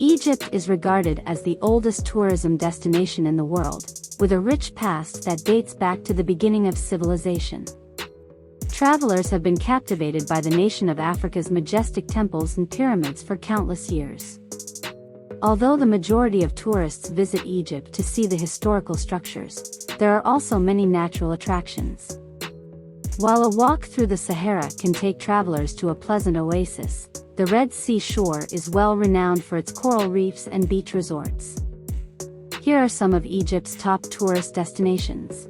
Egypt is regarded as the oldest tourism destination in the world, with a rich past that dates back to the beginning of civilization. Travelers have been captivated by the nation of Africa's majestic temples and pyramids for countless years. Although the majority of tourists visit Egypt to see the historical structures, there are also many natural attractions. While a walk through the Sahara can take travelers to a pleasant oasis, the Red Sea shore is well renowned for its coral reefs and beach resorts. Here are some of Egypt's top tourist destinations.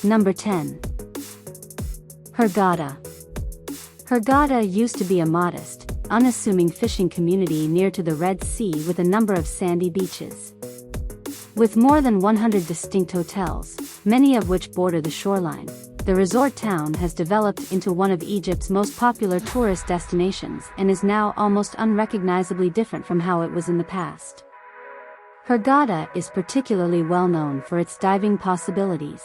Number 10. Hurghada. Hurghada used to be a modest, unassuming fishing community near to the Red Sea with a number of sandy beaches. With more than 100 distinct hotels, many of which border the shoreline, the resort town has developed into one of Egypt's most popular tourist destinations and is now almost unrecognizably different from how it was in the past. Hurghada is particularly well known for its diving possibilities.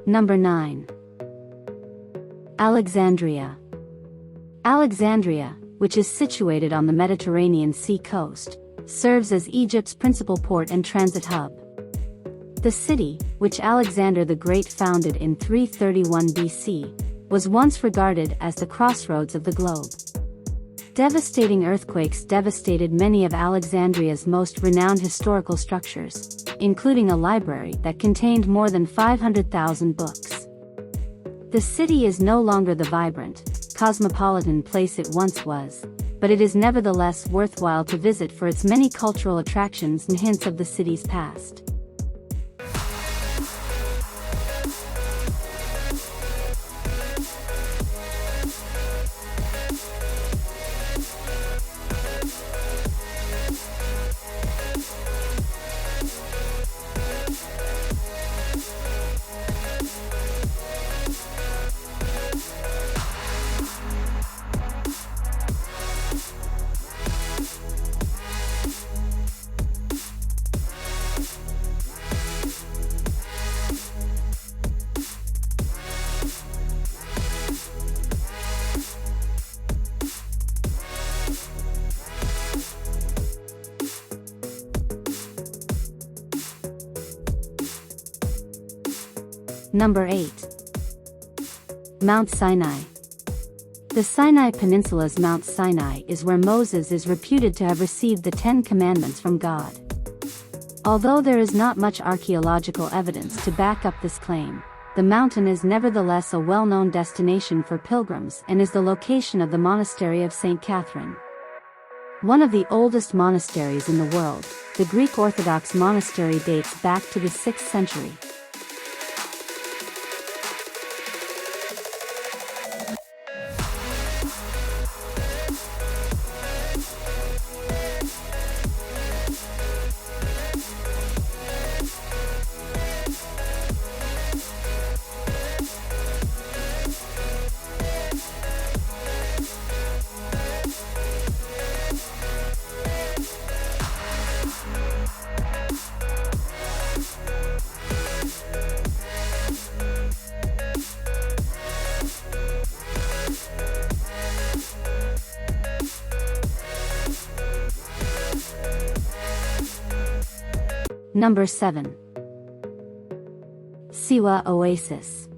Number 9. Alexandria. Alexandria, which is situated on the Mediterranean Sea coast, serves as Egypt's principal port and transit hub. The city, which Alexander the Great founded in 331 BC, was once regarded as the crossroads of the globe. Devastating earthquakes devastated many of Alexandria's most renowned historical structures, including a library that contained more than 500,000 books. The city is no longer the vibrant, cosmopolitan place it once was, but it is nevertheless worthwhile to visit for its many cultural attractions and hints of the city's past. Number 8. Mount Sinai. The Sinai Peninsula's Mount Sinai is where Moses is reputed to have received the Ten Commandments from God. Although there is not much archaeological evidence to back up this claim, the mountain is nevertheless a well-known destination for pilgrims and is the location of the monastery of St. Catherine. One of the oldest monasteries in the world, the Greek Orthodox monastery dates back to the 6th century. Number 7. Siwa Oasis.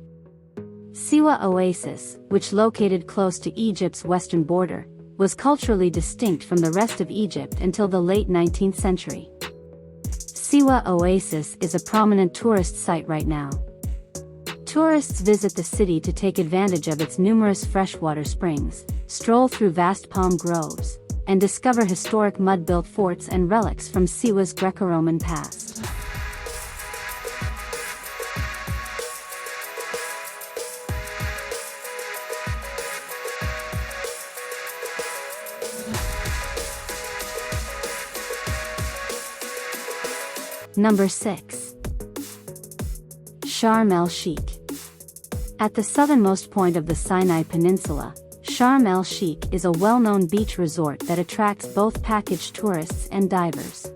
Siwa Oasis, which located close to Egypt's western border, was culturally distinct from the rest of Egypt until the late 19th century. Siwa Oasis is a prominent tourist site right now. Tourists visit the city to take advantage of its numerous freshwater springs, stroll through vast palm groves, and discover historic mud-built forts and relics from Siwa's Greco-Roman past. Number 6. Sharm el-Sheikh. At the southernmost point of the Sinai Peninsula, Sharm el-Sheikh is a well-known beach resort that attracts both package tourists and divers.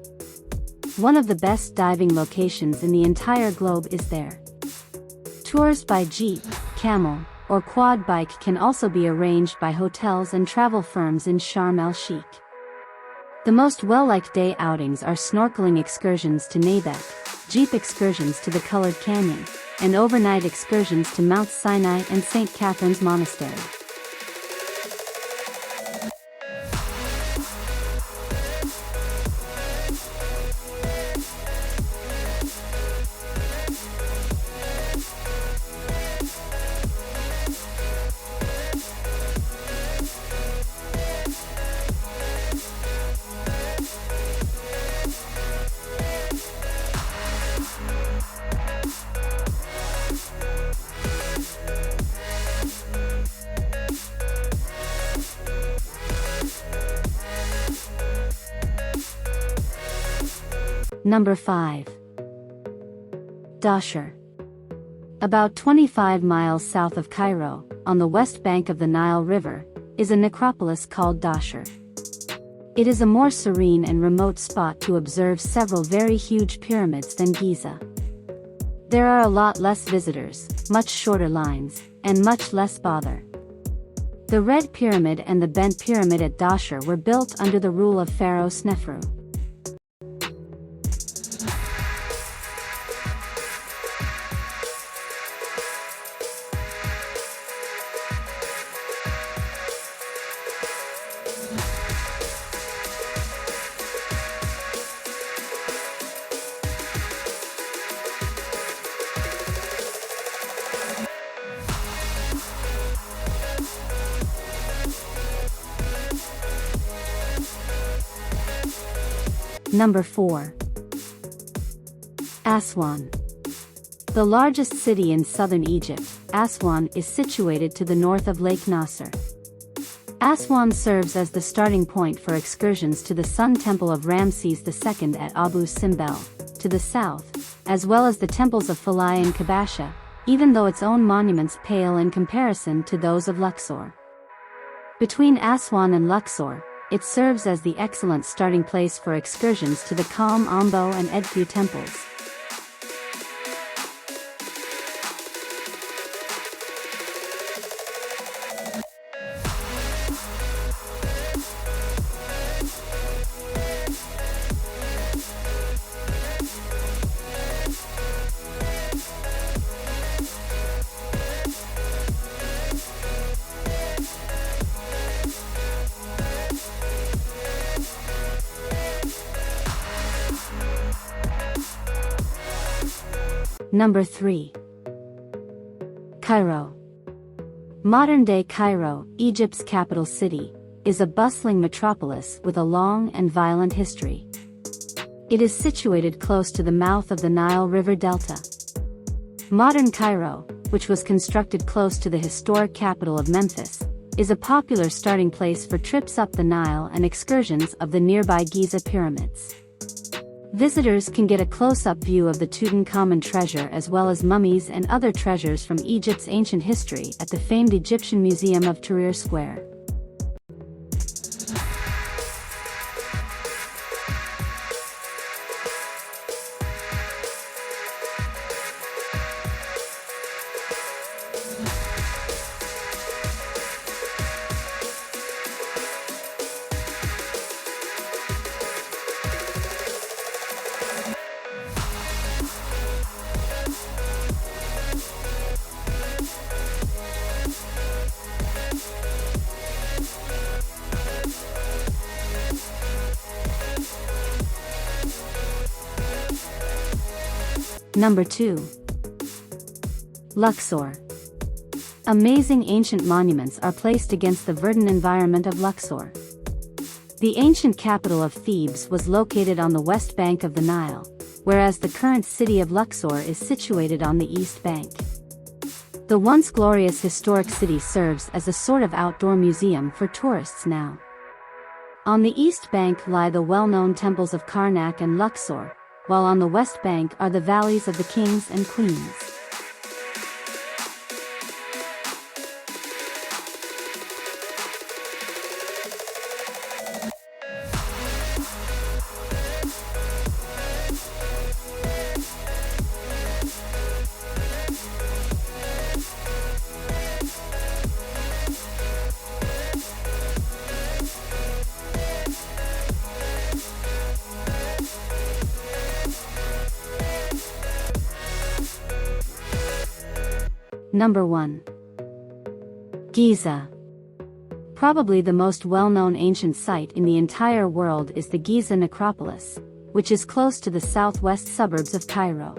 One of the best diving locations in the entire globe is there. Tours by jeep, camel, or quad bike can also be arranged by hotels and travel firms in Sharm el-Sheikh. The most well-liked day outings are snorkeling excursions to Nabec, jeep excursions to the Colored Canyon, and overnight excursions to Mount Sinai and St. Catherine's Monastery. Number 5. Dahshur. About 25 miles south of Cairo, on the west bank of the Nile River, is a necropolis called Dahshur. It is a more serene and remote spot to observe several very huge pyramids than Giza. There are a lot less visitors, much shorter lines, and much less bother. The Red Pyramid and the Bent Pyramid at Dahshur were built under the rule of Pharaoh Sneferu. Number 4. Aswan. The largest city in southern Egypt, Aswan is situated to the north of Lake Nasser. Aswan serves as the starting point for excursions to the Sun Temple of Ramses II at Abu Simbel, to the south, as well as the temples of Philae and Kabasha, even though its own monuments pale in comparison to those of Luxor. Between Aswan and Luxor, it serves as the excellent starting place for excursions to the Qalm Ambo and Edfu temples. Number 3. Cairo. Modern-day Cairo, Egypt's capital city, is a bustling metropolis with a long and violent history. It is situated close to the mouth of the Nile River Delta. Modern Cairo, which was constructed close to the historic capital of Memphis, is a popular starting place for trips up the Nile and excursions of the nearby Giza pyramids. Visitors can get a close-up view of the Tutankhamun treasure as well as mummies and other treasures from Egypt's ancient history at the famed Egyptian Museum of Tahrir Square. Number 2. Luxor. Amazing ancient monuments are placed against the verdant environment of Luxor. The ancient capital of Thebes was located on the west bank of the Nile, whereas the current city of Luxor is situated on the east bank. The once glorious historic city serves as a sort of outdoor museum for tourists now. On the east bank lie the well-known temples of Karnak and Luxor, while on the west bank are the valleys of the kings and queens. Number 1. Giza. Probably the most well-known ancient site in the entire world is the Giza necropolis, which is close to the southwest suburbs of Cairo.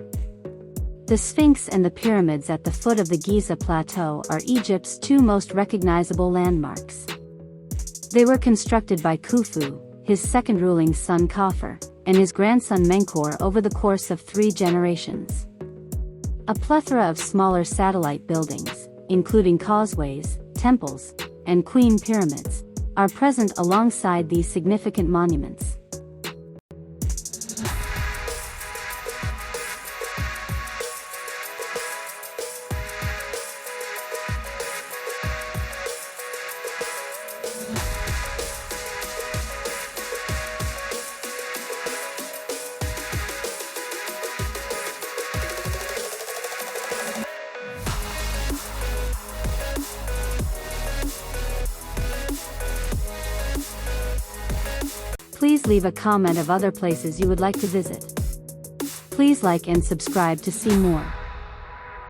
The Sphinx and the pyramids at the foot of the Giza plateau are Egypt's two most recognizable landmarks. They were constructed by Khufu, his second ruling son Khafre, and his grandson Menkaure over the course of 3 generations. A plethora of smaller satellite buildings, including causeways, temples, and queen pyramids, are present alongside these significant monuments. Please leave a comment of other places you would like to visit. Please like and subscribe to see more.